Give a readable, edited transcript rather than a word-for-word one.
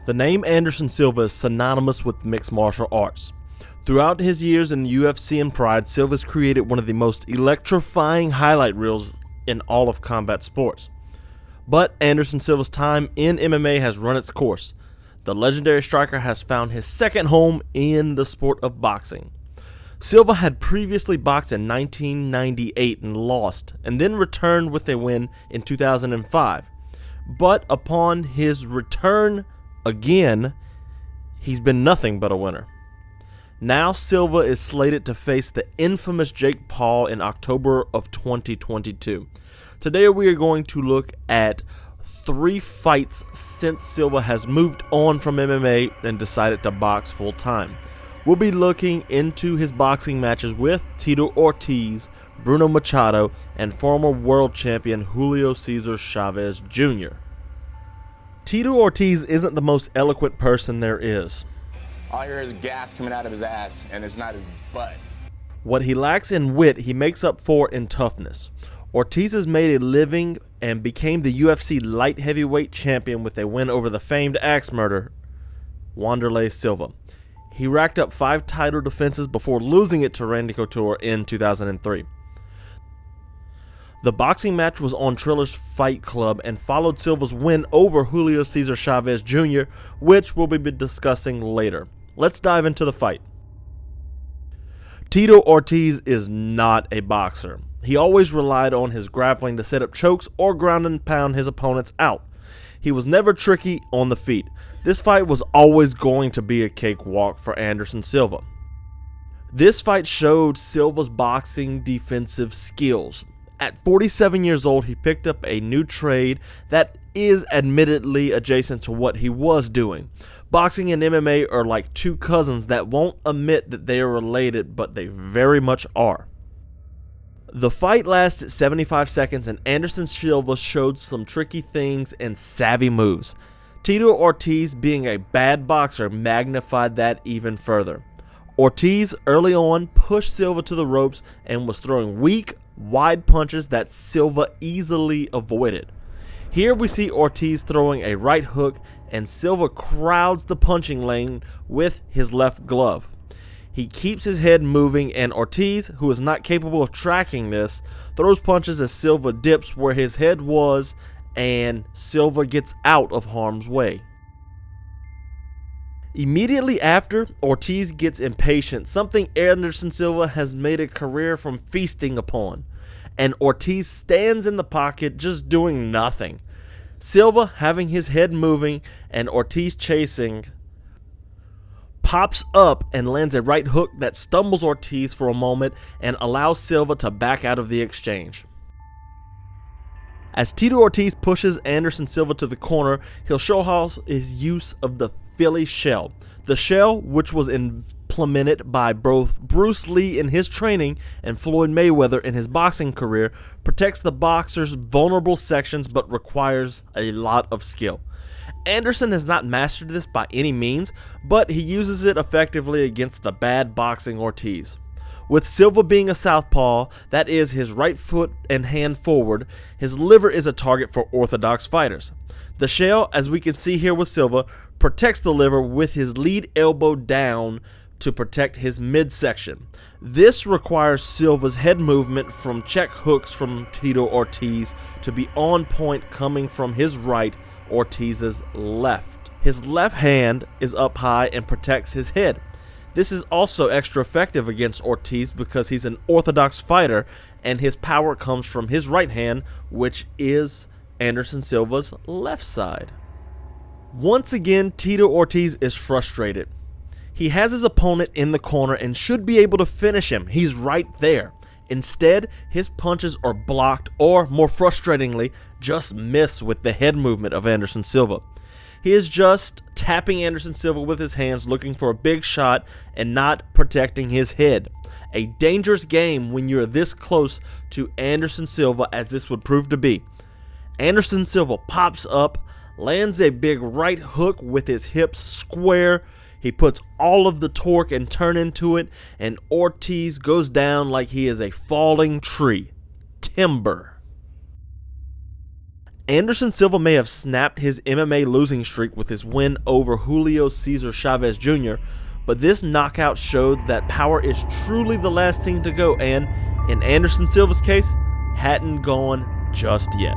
The name Anderson Silva is synonymous with mixed martial arts. Throughout his years in the UFC and Pride, Silva's created one of the most electrifying highlight reels in all of combat sports. But Anderson Silva's time in MMA has run its course. The legendary striker has found his second home in the sport of boxing. Silva had previously boxed in 1998 and lost, and then returned with a win in 2005. But upon his return again, he's been nothing but a winner. Now Silva is slated to face the infamous Jake Paul in October of 2022. Today we are going to look at 3 fights since Silva has moved on from MMA and decided to box full time. We'll be looking into his boxing matches with Tito Ortiz, Bruno Machado, and former world champion Julio Cesar Chavez Jr. Tito Ortiz isn't the most eloquent person there is. All I hear is gas coming out of his ass, and it's not his butt. What he lacks in wit, he makes up for in toughness. Ortiz has made a living and became the UFC light heavyweight champion with a win over the famed axe murderer, Wanderlei Silva. He racked up 5 title defenses before losing it to Randy Couture in 2003. The boxing match was on Triller's Fight Club and followed Silva's win over Julio Cesar Chavez Jr., which we'll be discussing later. Let's dive into the fight. Tito Ortiz is not a boxer. He always relied on his grappling to set up chokes or ground and pound his opponents out. He was never tricky on the feet. This fight was always going to be a cakewalk for Anderson Silva. This fight showed Silva's boxing defensive skills. At 47 years old, he picked up a new trade that is admittedly adjacent to what he was doing. Boxing and MMA are like two cousins that won't admit that they are related, but they very much are. The fight lasted 75 seconds and Anderson Silva showed some tricky things and savvy moves. Tito Ortiz, being a bad boxer, magnified that even further. Ortiz early on pushed Silva to the ropes and was throwing weak, wide punches that Silva easily avoided. Here we see Ortiz throwing a right hook and Silva crowds the punching lane with his left glove. He keeps his head moving and Ortiz, who is not capable of tracking this, throws punches as Silva dips where his head was and Silva gets out of harm's way. Immediately after, Ortiz gets impatient, something Anderson Silva has made a career from feasting upon, and Ortiz stands in the pocket just doing nothing. Silva, having his head moving and Ortiz chasing, pops up and lands a right hook that stumbles Ortiz for a moment and allows Silva to back out of the exchange. As Tito Ortiz pushes Anderson Silva to the corner, he'll show his use of the Philly shell. The shell, which was implemented by both Bruce Lee in his training and Floyd Mayweather in his boxing career, protects the boxer's vulnerable sections but requires a lot of skill. Anderson has not mastered this by any means, but he uses it effectively against the bad boxing Ortiz. With Silva being a southpaw, that is his right foot and hand forward, his liver is a target for orthodox fighters. The shell, as we can see here with Silva, protects the liver with his lead elbow down to protect his midsection. This requires Silva's head movement from check hooks from Tito Ortiz to be on point coming from his right, Ortiz's left. His left hand is up high and protects his head. This is also extra effective against Ortiz because he's an orthodox fighter and his power comes from his right hand, which is Anderson Silva's left side. Once again, Tito Ortiz is frustrated. He has his opponent in the corner and should be able to finish him. He's right there. Instead, his punches are blocked or, more frustratingly, just miss with the head movement of Anderson Silva. He is just tapping Anderson Silva with his hands, looking for a big shot and not protecting his head. A dangerous game when you're this close to Anderson Silva, as this would prove to be. Anderson Silva pops up, lands a big right hook with his hips square. He puts all of the torque and turn into it, and Ortiz goes down like he is a falling tree. Timber. Anderson Silva may have snapped his MMA losing streak with his win over Julio Cesar Chavez Jr., but this knockout showed that power is truly the last thing to go and, in Anderson Silva's case, hadn't gone just yet.